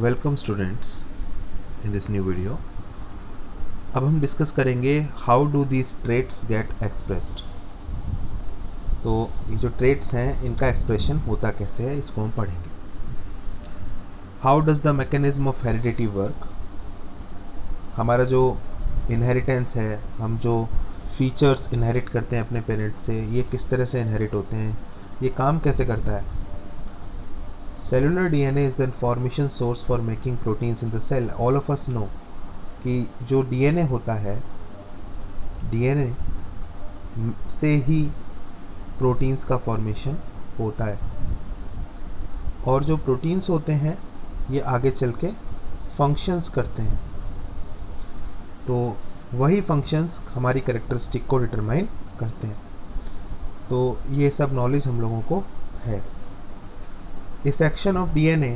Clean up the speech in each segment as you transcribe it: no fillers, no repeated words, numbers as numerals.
Welcome students in this new video. अब हम discuss करेंगे how do these traits get expressed. तो ये जो ट्रेट्स हैं इनका एक्सप्रेशन होता कैसे है इसको हम पढ़ेंगे। How does the mechanism of heredity work. हमारा जो इनहेरिटेंस है, हम जो फीचर्स इनहेरिट करते हैं अपने पेरेंट्स से, ये किस तरह से इनहेरिट होते हैं, ये काम कैसे करता है। Cellular DNA is the information source for making proteins in the cell. All of us know कि जो डीएनए होता है, डीएनए से ही प्रोटीन्स का फॉर्मेशन होता है, और जो प्रोटीन्स होते हैं ये आगे चल के फंक्शंस करते हैं। तो वही फंक्शंस हमारी कैरेक्टरिस्टिक को डिटरमाइन करते हैं। तो ये सब नॉलेज हम लोगों को है। A section of DNA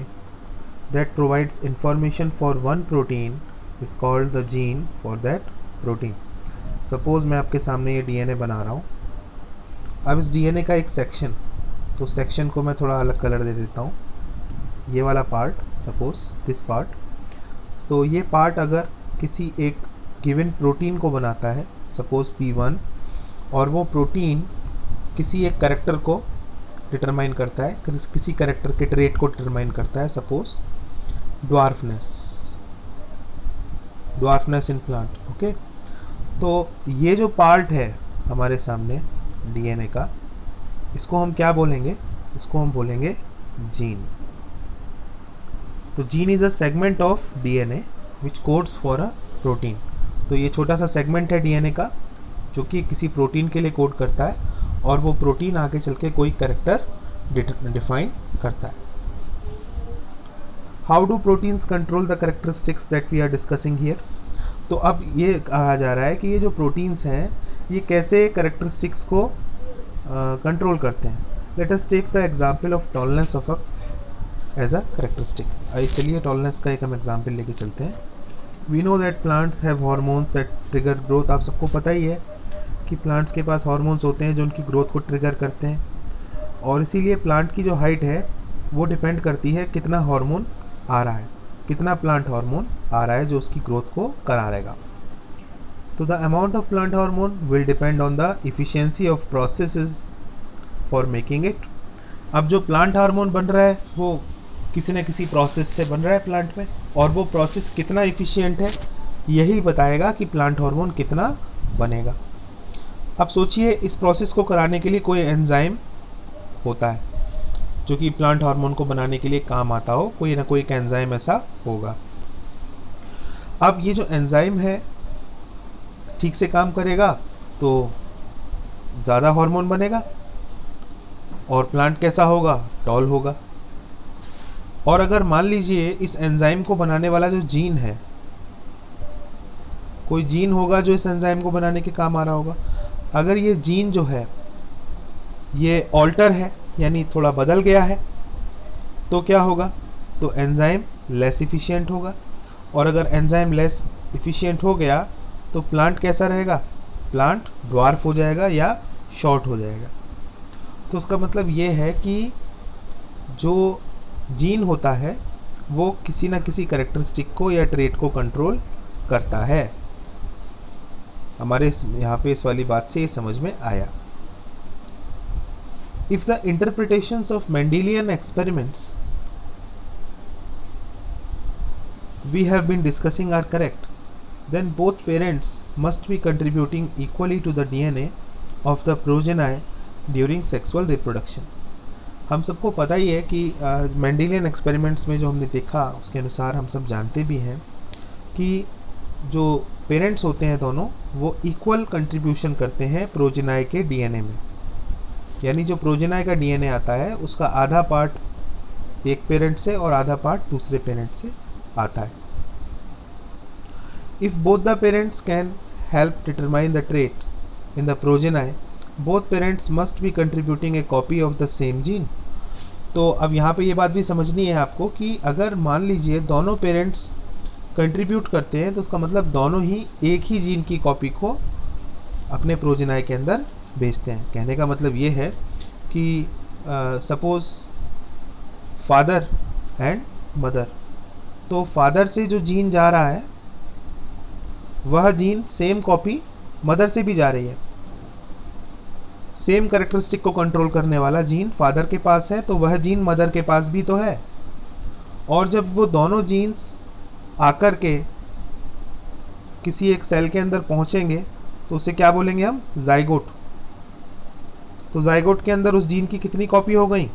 that provides information for one protein is called the gene for that protein. Suppose मैं आपके सामने ये DNA बना रहा हूँ। अब इस DNA का एक सेक्शन, तो सेक्शन को मैं थोड़ा अलग कलर दे देता हूँ। ये वाला पार्ट, सपोज दिस पार्ट, तो ये पार्ट अगर किसी एक गिवन प्रोटीन को बनाता है, सपोज P1, और वो प्रोटीन किसी एक कैरेक्टर को डिटरमाइन करता है, किसी कैरेक्टर के ट्रेट को डिटरमाइन करता है, suppose dwarfness in plant. Okay, तो ये जो पार्ट है हमारे सामने डीएनए का, इसको हम क्या बोलेंगे? इसको हम बोलेंगे जीन। तो gene is a segment of DNA which codes for a protein. तो ये छोटा सा सेगमेंट है डीएनए का जो कि किसी प्रोटीन के लिए कोड करता है, और वो प्रोटीन आगे चल के कोई कैरेक्टर डिफाइन करता है। How do proteins control the characteristics that we are discussing here. तो अब ये कहा जा रहा है कि ये जो प्रोटीन्स हैं ये कैसे कैरेक्टरिस्टिक्स को कंट्रोल करते हैं। Let us take the example of tallness of a as a characteristic. चलिए टॉलनेस का एक हम एग्जांपल लेके चलते हैं। We know that plants have hormones that trigger growth. आप सबको पता ही है कि प्लांट्स के पास हार्मोन्स होते हैं जो उनकी ग्रोथ को ट्रिगर करते हैं, और इसीलिए प्लांट की जो हाइट है वो डिपेंड करती है कितना हार्मोन आ रहा है, कितना प्लांट हार्मोन आ रहा है जो उसकी ग्रोथ को करा रहेगा। तो the amount of plant hormone will depend on the efficiency of processes for making it. अब जो प्लांट हार्मोन बन रहा है वो किसी न किसी प्रोसेस से बन रहा है प्लांट में, और वो प्रोसेस कितना इफिशियंट है यही बताएगा कि प्लांट हार्मोन कितना बनेगा। अब सोचिए इस प्रोसेस को कराने के लिए कोई एंजाइम होता है जो कि प्लांट हार्मोन को बनाने के लिए काम आता हो, कोई ना कोई एक एंजाइम ऐसा होगा। अब ये जो एंजाइम है ठीक से काम करेगा तो ज़्यादा हार्मोन बनेगा, और प्लांट कैसा होगा? टॉल होगा। और अगर मान लीजिए इस एंजाइम को बनाने वाला जो जीन है, कोई जीन होगा जो इस एंजाइम को बनाने के काम आ रहा होगा, अगर ये जीन जो है ये ऑल्टर है यानी थोड़ा बदल गया है, तो क्या होगा? तो एंजाइम लेस इफ़िशियंट होगा, और अगर एंजाइम लेस इफ़िशियंट हो गया तो प्लांट कैसा रहेगा? प्लांट ड्वार्फ हो जाएगा या शॉर्ट हो जाएगा। तो उसका मतलब ये है कि जो जीन होता है वो किसी ना किसी कैरेक्टरिस्टिक को या ट्रेट को कंट्रोल करता है। हमारे यहाँ पे इस वाली बात से ये समझ में आया। If the interpretations of Mendelian experiments we have been discussing are correct, then both parents must be contributing equally to the DNA of the progeny during sexual reproduction. हम सबको पता ही है कि मेंडेलियन एक्सपेरिमेंट्स में जो हमने देखा उसके अनुसार हम सब जानते भी हैं कि जो पेरेंट्स होते हैं दोनों वो इक्वल कंट्रीब्यूशन करते हैं प्रोजेनाई के डीएनए में। यानी जो प्रोजेनाई का डीएनए आता है उसका आधा पार्ट एक पेरेंट से और आधा पार्ट दूसरे पेरेंट से आता है। If both the parents can help determine the trait in the progeny, both parents must be contributing a copy of the same gene. तो अब यहाँ पे ये बात भी समझनी है आपको कि अगर मान लीजिए दोनों पेरेंट्स कंट्रीब्यूट करते हैं तो उसका मतलब दोनों ही एक ही जीन की कॉपी को अपने प्रोजेनाई के अंदर भेजते हैं। कहने का मतलब ये है कि सपोज फादर एंड मदर, तो फादर से जो जीन जा रहा है वह जीन सेम कॉपी मदर से भी जा रही है। सेम कैरेक्टरिस्टिक को कंट्रोल करने वाला जीन फादर के पास है तो वह जीन मदर के पास भी तो है। और जब वो दोनों जीन्स आकर के किसी एक सेल के अंदर पहुंचेंगे तो उसे क्या बोलेंगे हम? जाइगोट। तो जाइगोट के अंदर उस जीन की कितनी कॉपी हो गई?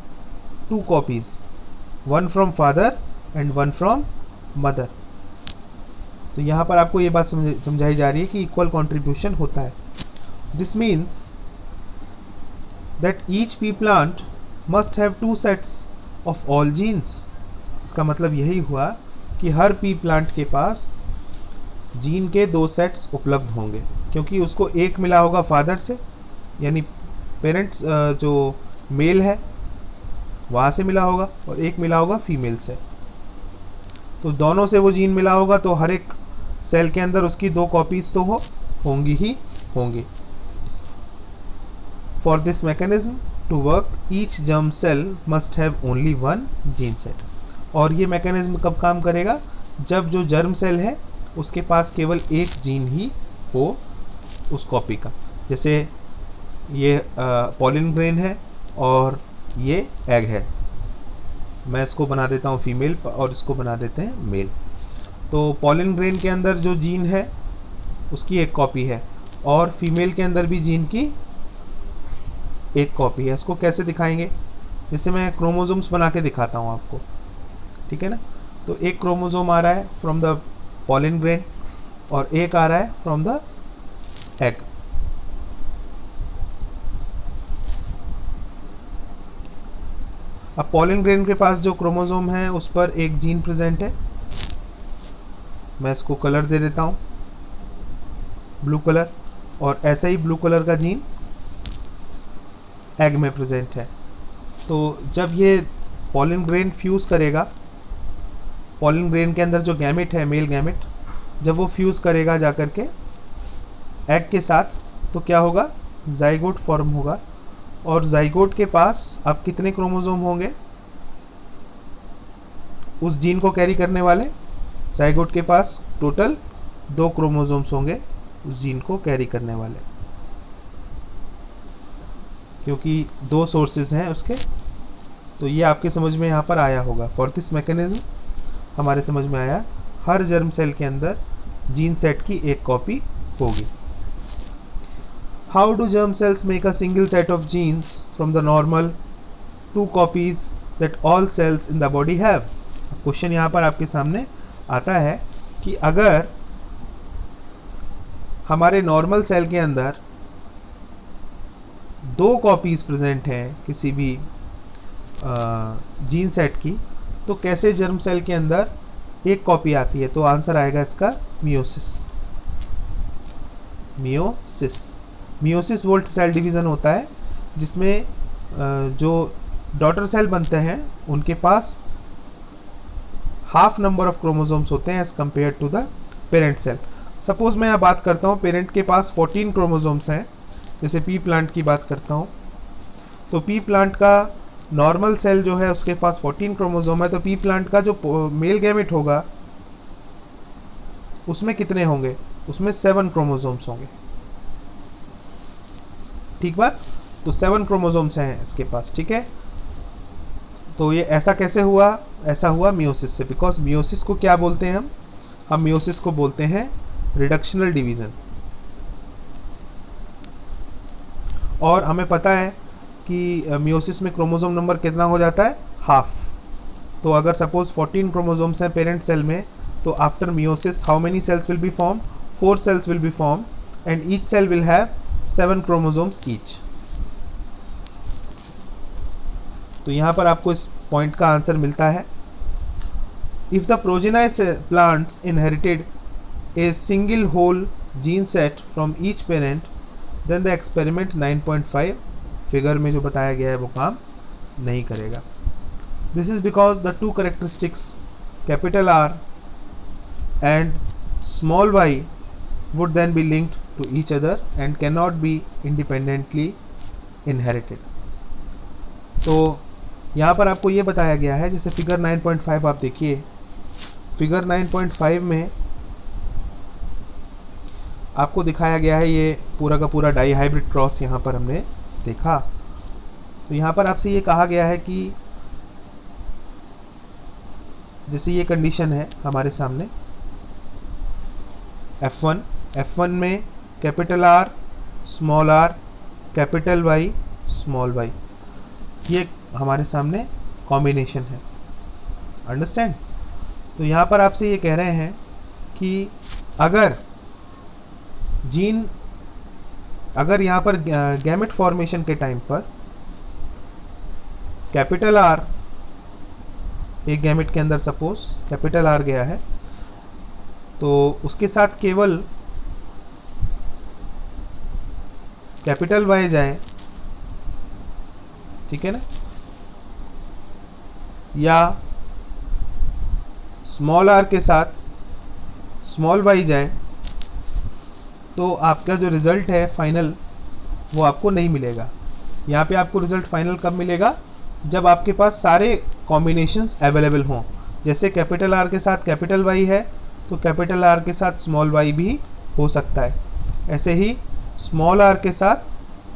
2 copies, 1 from father and 1 from mother. तो यहाँ पर आपको ये बात समझाई जा रही है कि इक्वल कंट्रीब्यूशन होता है। This means that each pea plant must have 2 sets of all genes. इसका मतलब यही हुआ कि हर पी प्लांट के पास जीन के 2 सेट्स उपलब्ध होंगे, क्योंकि उसको एक मिला होगा फादर से, यानी पेरेंट्स जो मेल है वहाँ से मिला होगा, और एक मिला होगा फीमेल से। तो दोनों से वो जीन मिला होगा तो हर एक सेल के अंदर उसकी 2 कॉपीज तो होंगी ही होंगी। For this mechanism to work each germ cell must have only 1 gene set. और ये मैकेनिज्म कब काम करेगा? जब जो जर्म सेल है उसके पास केवल एक जीन ही हो उस कॉपी का। जैसे ये पॉलिन ग्रेन है और ये एग है, मैं इसको बना देता हूँ फीमेल और इसको बना देते हैं मेल। तो पॉलिन ग्रेन के अंदर जो जीन है उसकी एक कॉपी है और फीमेल के अंदर भी जीन की एक कॉपी है। इसको कैसे दिखाएंगे? जैसे मैं क्रोमोसोम्स बना के दिखाता हूँ आपको, ठीक है ना। तो एक क्रोमोसोम आ रहा है फ्रॉम द पॉलिन ग्रेन और एक आ रहा है फ्रॉम द एग। अब पॉलिन ग्रेन के पास जो क्रोमोसोम है उस पर एक जीन प्रेजेंट है, मैं इसको कलर दे देता हूँ ब्लू कलर, और ऐसा ही ब्लू कलर का जीन एग में प्रेजेंट है। तो जब ये पॉलिन ग्रेन फ्यूज़ करेगा, पॉलिन ग्रेन के अंदर जो गैमेट है मेल गैमेट, जब वो फ्यूज़ करेगा जाकर के एग के साथ, तो क्या होगा? जाइगोट फॉर्म होगा। और जाइगोट के पास अब कितने क्रोमोसोम होंगे उस जीन को कैरी करने वाले? जाइगोट के पास टोटल 2 क्रोमोसोम्स होंगे उस जीन को कैरी करने वाले, क्योंकि 2 सोर्सेज हैं उसके। तो ये आपके समझ में यहाँ पर आया होगा। फॉर दिस मैकेनिज्म हमारे समझ में आया हर जर्म सेल के अंदर जीन सेट की एक कॉपी होगी। How do germ cells make a single set of genes from the normal 2 copies that all cells in the body have? Question यहाँ पर आपके सामने आता है कि अगर हमारे नॉर्मल सेल के अंदर 2 कॉपीज प्रेजेंट हैं किसी भी जीन सेट की, तो कैसे जर्म सेल के अंदर एक कॉपी आती है? तो आंसर आएगा इसका मियोसिस। मियोसिस वोल्ट सेल डिवीज़न होता है जिसमें जो डॉटर सेल बनते हैं उनके पास हाफ नंबर ऑफ क्रोमोसोम्स होते हैं as compare to the parent cell. Suppose मैं यहाँ बात करता हूँ पेरेंट के पास 14 क्रोमोसोम्स हैं, जैसे पी प्लांट की बात करता हूँ, तो पी प्लांट का नॉर्मल सेल जो है उसके पास 14 क्रोमोसोम है, तो पी प्लांट का जो मेल गैमेट होगा उसमें कितने होंगे? उसमें 7 क्रोमोसोम्स होंगे। ठीक बात? तो 7 क्रोमोसोम्स हैं इसके पास, ठीक है। तो ये ऐसा कैसे हुआ? ऐसा हुआ मियोसिस से, बिकॉज मियोसिस को क्या बोलते हैं हम मियोसिस को बोलते हैं रिडक्शनल डिवीज़न। और हमें पता है कि मियोसिस में क्रोमोसोम नंबर कितना हो जाता है? हाफ। तो अगर सपोज 14 क्रोमोसोम्स हैं पेरेंट सेल में, तो after meiosis how many cells will be form? 4 cells will be form and each cell will have 7 chromosomes each. तो यहाँ पर आपको इस पॉइंट का आंसर मिलता है। If the progeny plants inherited a single whole gene set from each parent, then the experiment 9.5 figure में जो बताया गया है वो काम नहीं करेगा। This is because the 2 characteristics capital R and small y would then be linked to each other and cannot be independently inherited। तो यहाँ पर आपको ये बताया गया है, जैसे फिगर 9.5 आप देखिए, फिगर 9.5 में आपको दिखाया गया है ये पूरा का पूरा डाई हाइब्रिड क्रॉस यहाँ पर हमने देखा। तो यहाँ पर आपसे ये कहा गया है कि जैसे ये कंडीशन है हमारे सामने F1 में capital R small r capital Y small y, ये हमारे सामने कॉम्बिनेशन है। अंडरस्टैंड? तो यहाँ पर आपसे ये कह रहे हैं कि अगर यहाँ पर गैमेट फॉर्मेशन के टाइम पर कैपिटल R एक गैमेट के अंदर सपोज कैपिटल R गया है, तो उसके साथ केवल कैपिटल Y जाए, ठीक है ना, या स्मॉल r के साथ स्मॉल y जाए, तो आपका जो रिजल्ट है फाइनल वो आपको नहीं मिलेगा। यहाँ पे आपको रिजल्ट फाइनल कब मिलेगा? जब आपके पास सारे कॉम्बिनेशंस अवेलेबल हों। जैसे कैपिटल R के साथ कैपिटल Y है तो कैपिटल R के साथ स्मॉल y भी हो सकता है, ऐसे ही स्मॉल r के साथ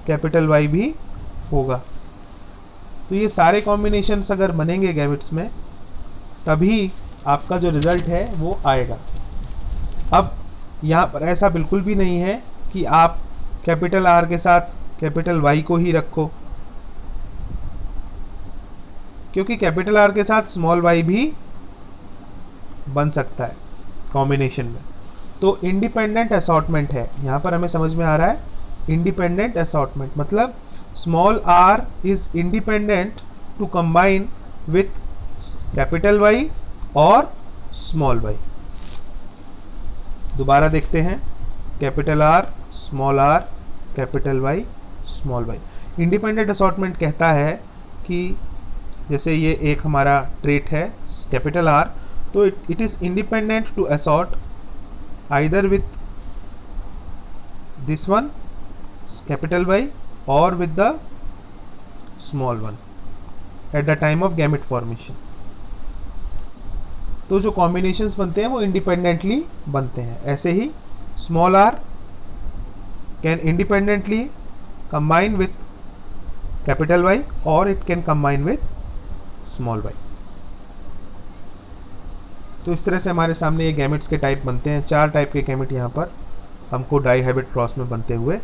कैपिटल Y भी होगा। तो ये सारे कॉम्बिनेशंस अगर बनेंगे गैमेट्स में तभी आपका जो रिज़ल्ट है वो आएगा। अब यहाँ पर ऐसा बिल्कुल भी नहीं है कि आप कैपिटल R के साथ कैपिटल Y को ही रखो, क्योंकि कैपिटल R के साथ स्मॉल y भी बन सकता है कॉम्बिनेशन में। तो इंडिपेंडेंट असॉर्टमेंट है, यहाँ पर हमें समझ में आ रहा है। इंडिपेंडेंट असॉर्टमेंट मतलब small r is independent to combine with capital Y और स्मॉल y। दोबारा देखते हैं, capital R small r capital Y small y। Independent assortment कहता है कि जैसे ये एक हमारा ट्रेट है कैपिटल R, तो it is independent to assort either with this one capital Y और with the small one at the time of gamete formation. तो जो कॉम्बिनेशंस बनते हैं वो इंडिपेंडेंटली बनते हैं। ऐसे ही small r can independently combine with capital Y और it can combine with small y। तो इस तरह से हमारे सामने ये गैमेट्स के टाइप बनते हैं। 4 टाइप के गैमेट यहाँ पर हमको डाई हाइब्रिड क्रॉस में बनते हुए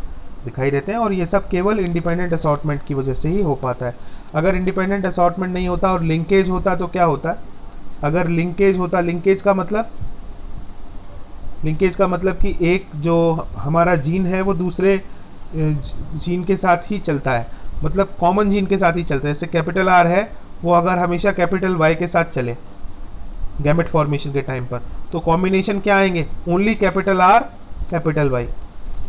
दिखाई देते हैं, और ये सब केवल इंडिपेंडेंट असॉर्टमेंट की वजह से ही हो पाता है। अगर इंडिपेंडेंट असॉर्टमेंट नहीं होता और लिंकेज होता तो क्या होता? अगर लिंकेज होता, लिंकेज का मतलब कि एक जो हमारा जीन है वो दूसरे जीन के साथ ही चलता है, मतलब कॉमन जीन के साथ ही चलता है। जैसे कैपिटल R है वो अगर हमेशा कैपिटल Y के साथ चले गैमेट फॉर्मेशन के टाइम पर, तो कॉम्बिनेशन क्या आएंगे? Only capital R capital Y।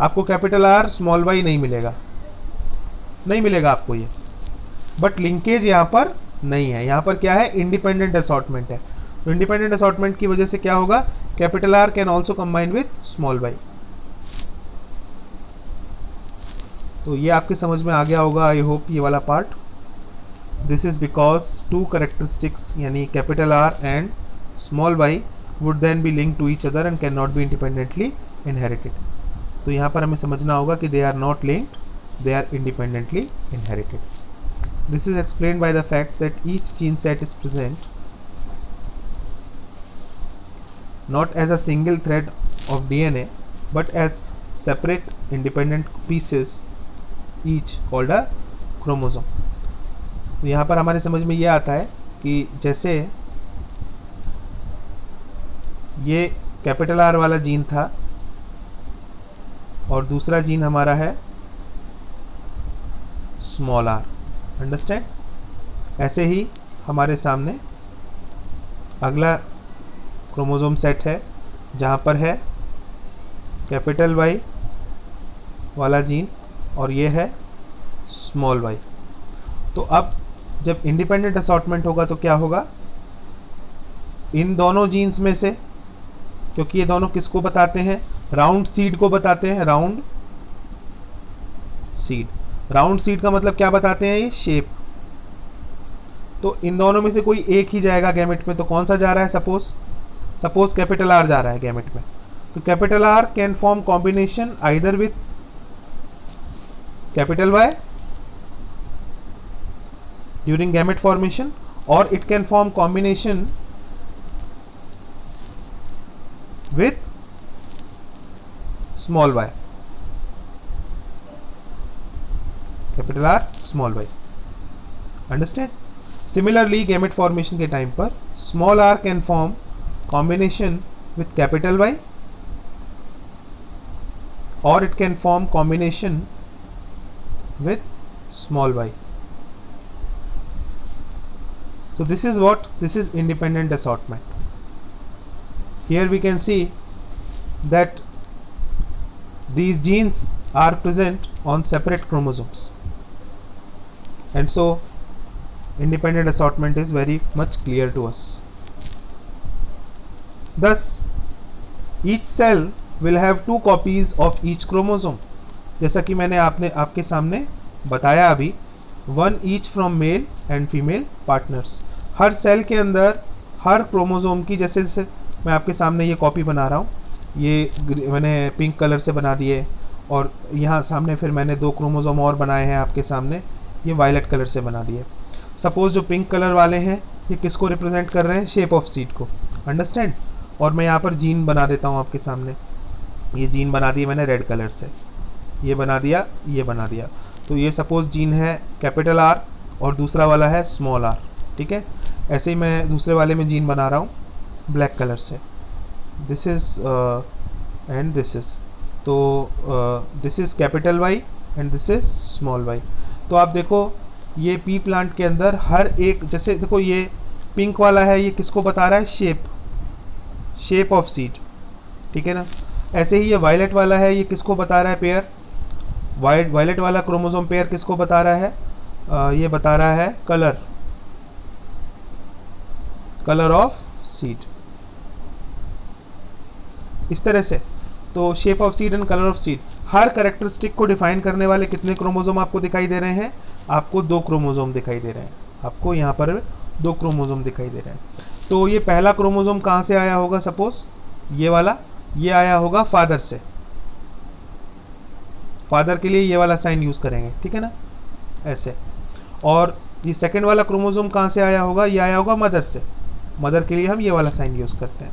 आपको कैपिटल R स्मॉल y नहीं मिलेगा आपको ये। बट लिंकेज यहाँ पर नहीं है, यहाँ पर क्या है? इंडिपेंडेंट असॉर्टमेंट है। तो इंडिपेंडेंट असॉर्टमेंट की वजह से क्या होगा? Capital R can also combine with small y। तो ये आपके समझ में आ गया होगा, आई होप, ये वाला part. This is because two characteristics यानी capital R and small y would then be link to each other and can not be independently inherited. तो यहाँ पर हमें समझना होगा कि they are not linked, they are independently inherited. This is explained by the fact that each gene set is present not as a single thread of DNA but as separate independent pieces each called a chromosome। तो यहाँ पर हमारे समझ में ये आता है कि जैसे ये कैपिटल R वाला जीन था और दूसरा जीन हमारा है स्मॉल r, अंडरस्टैंड? ऐसे ही हमारे सामने अगला क्रोमोसोम सेट है जहाँ पर है कैपिटल Y वाला जीन और ये है स्मॉल y। तो अब जब इंडिपेंडेंट असॉर्टमेंट होगा तो क्या होगा? इन दोनों जीन्स में से, क्योंकि ये दोनों किसको बताते हैं? राउंड सीड को बताते हैं। राउंड सीड का मतलब क्या बताते हैं? ये शेप। तो इन दोनों में से कोई एक ही जाएगा गैमेट में, तो कौन सा जा रहा है? सपोज कैपिटल आर जा रहा है गैमेट में, तो capital R can form combination either with capital Y during gamete formation, और it can form combination with small y, capital R small y. Understand? Similarly, gamete formation के time पर small r can form combination with capital Y, or it can form combination with small y. So this is independent assortment. Here we can see that these genes are present on separate chromosomes, and so independent assortment is very much clear to us. Thus, each cell will have 2 copies of each chromosome. जैसा कि मैंने आपके सामने बताया अभी, 1 each from male and female partners. हर cell के अंदर हर क्रोमोसोम की, जैसे मैं आपके सामने ये कॉपी बना रहा हूँ, ये मैंने पिंक कलर से बना दिए, और यहाँ सामने फिर मैंने 2 क्रोमोसोम और बनाए हैं आपके सामने, ये वायलेट कलर से बना दिए. सपोज जो पिंक कलर वाले हैं ये किसको रिप्रेजेंट कर रहे हैं? शेप ऑफ सीड को. अंडरस्टैंड? और मैं यहाँ पर जीन बना देता हूँ आपके सामने, ये जीन बना दिए मैंने रेड कलर से, ये बना दिया, ये बना दिया. तो ये सपोज जीन है कैपिटल आर और दूसरा वाला है स्मॉल आर. ठीक है, ऐसे ही मैं दूसरे वाले में जीन बना रहा हूँ ब्लैक कलर से. This is and this is, तो this is capital Y and this is small Y. तो आप देखो ये पी प्लांट के अंदर हर एक, जैसे देखो ये पिंक वाला है, ये किसको बता रहा है? Shape of seed. ठीक है ना. ऐसे ही ये वायलेट वाला है, ये किसको बता रहा है? पेयर. वायलेट वाला क्रोमोसोम पेयर किसको बता रहा है? ये बता रहा है कलर ऑफ सीड. इस तरह से तो shape of seed and colour of seed, her characteristic को डिफाइन करने वाले कितने क्रोमोसोम आपको दिखाई दे रहे हैं? आपको 2 क्रोमोसोम दिखाई दे रहे हैं. आपको यहाँ पर 2 क्रोमोसोम दिखाई दे रहे हैं. तो ये पहला क्रोमोसोम कहाँ से आया होगा? सपोज ये वाला, ये आया होगा फादर से. फादर के लिए ये वाला साइन यूज करेंगे. ठीक है ना, ऐसे. और ये सेकंड वाला क्रोमोसोम कहाँ से आया होगा? ये आया होगा मदर से. मदर के लिए हम ये वाला साइन यूज करते हैं.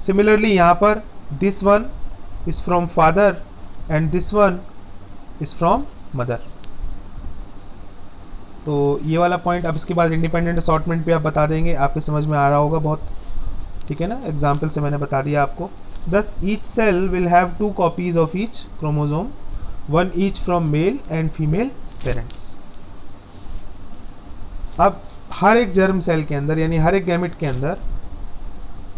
सिमिलरली यहाँ पर this one is from father and this one is from mother. तो ये वाला पॉइंट. अब इसके बाद इंडिपेंडेंट असॉर्टमेंट भी आप बता देंगे, आपके समझ में आ रहा होगा बहुत. ठीक है ना, एग्जाम्पल से मैंने बता दिया आपको. Thus each cell will have 2 copies of each chromosome, 1 each from male and female parents. अब हर एक जर्म सेल के अंदर, यानी हर एक गैमेट के अंदर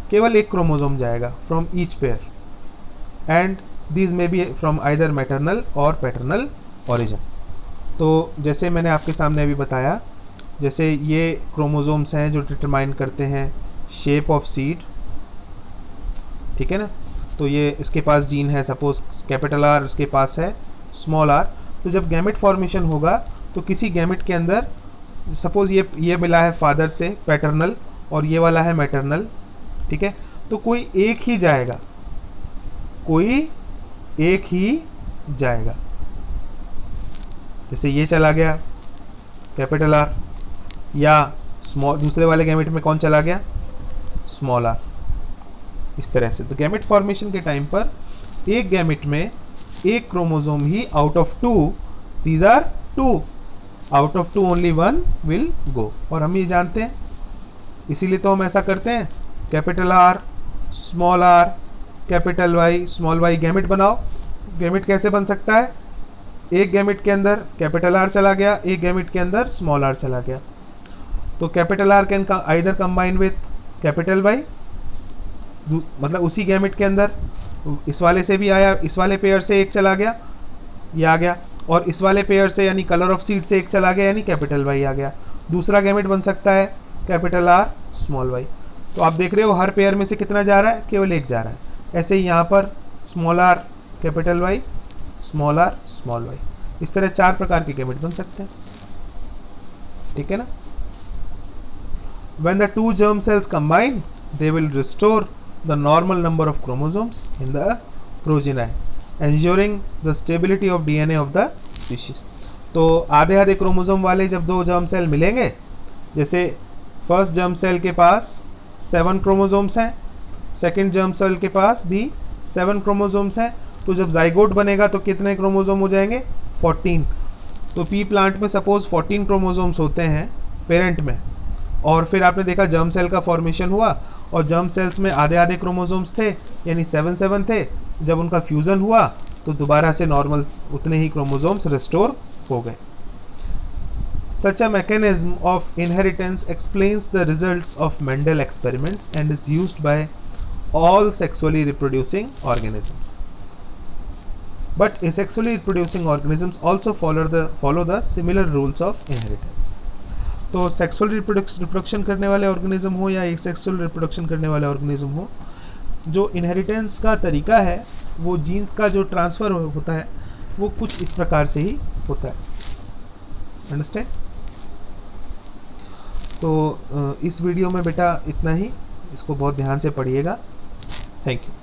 केवल एक क्रोमोसोम जाएगा from each pair, and these may be from either maternal और पैटर्नल ओरिजिन. तो जैसे मैंने आपके सामने अभी बताया, जैसे ये क्रोमोसोम्स हैं जो डिटरमाइन करते हैं शेप ऑफ सीड. ठीक है ना. तो ये इसके पास जीन है सपोज कैपिटल आर, इसके पास है स्मॉल आर. तो जब गैमेट फॉर्मेशन होगा तो किसी गैमेट के अंदर सपोज ये मिला है फादर से पैटर्नल और ये वाला है मैटरनल. ठीक है, तो कोई एक ही जाएगा, कोई एक ही जाएगा. जैसे ये चला गया कैपिटल आर, या स्मॉल दूसरे वाले गैमेट में कौन चला गया? Small R. इस तरह से. तो गैमेट फॉर्मेशन के टाइम पर एक गैमेट में एक क्रोमोसोम ही out of 2, these are 2, out of 2 only 1 will go. और हम ये जानते हैं, इसीलिए तो हम ऐसा करते हैं, capital R small R capital Y small Y gamete बनाओ. गैमेट कैसे बन सकता है? एक गैमेट के अंदर कैपिटल आर चला गया, एक गैमेट के अंदर स्मॉल आर चला गया. तो capital R can either combine with capital Y, मतलब उसी गैमेट के अंदर इस वाले से भी आया, इस वाले पेयर से एक चला गया, ये आ गया, और इस वाले पेयर से यानी कलर ऑफ सीड से एक चला गया, यानी कैपिटल वाई आ गया. दूसरा गैमेट बन सकता है कैपिटल आर स्मॉल वाई. तो आप देख रहे हो हर पेयर में से कितना जा रहा है? केवल एक जा रहा है. ऐसे ही यहाँ पर small R capital Y small R small Y. इस तरह 4 प्रकार के गैमेट बन सकते हैं. ठीक है ना. When the 2 germ cells combine, they will restore the normal number of chromosomes in the progeny, ensuring the stability of DNA of the species. तो आधे आधे क्रोमोसोम वाले जब दो जर्म सेल मिलेंगे, जैसे फर्स्ट जर्म सेल के पास 7 क्रोमोसोम्स हैं, सेकेंड जर्म सेल के पास भी 7 क्रोमोसोम्स हैं, तो जब जाइगोट बनेगा तो कितने क्रोमोसोम हो जाएंगे? 14. तो पी प्लांट में सपोज 14 क्रोमोसोम्स होते हैं पेरेंट में, और फिर आपने देखा जर्म सेल का फॉर्मेशन हुआ और जर्म सेल्स में आधे आधे क्रोमोसोम्स थे, यानी 7 थे। जब उनका फ्यूज़न हुआ तो दोबारा से नॉर्मल उतने ही क्रोमोसोम्स रिस्टोर हो गए। Such a mechanism of inheritance explains the results of Mendel experiments and is used by all sexually reproducing organisms. But asexually reproducing organisms also follow the similar rules of inheritance. तो sexual reproduction करने वाले organism हो या asexual reproduction करने वाले organism हो, जो inheritance का तरीका है, वो जीन्स का जो ट्रांसफ़र होता है वो कुछ इस प्रकार से ही होता है। अंडरस्टैंड? तो इस वीडियो में बेटा इतना ही, इसको बहुत ध्यान से पढ़िएगा। Thank you.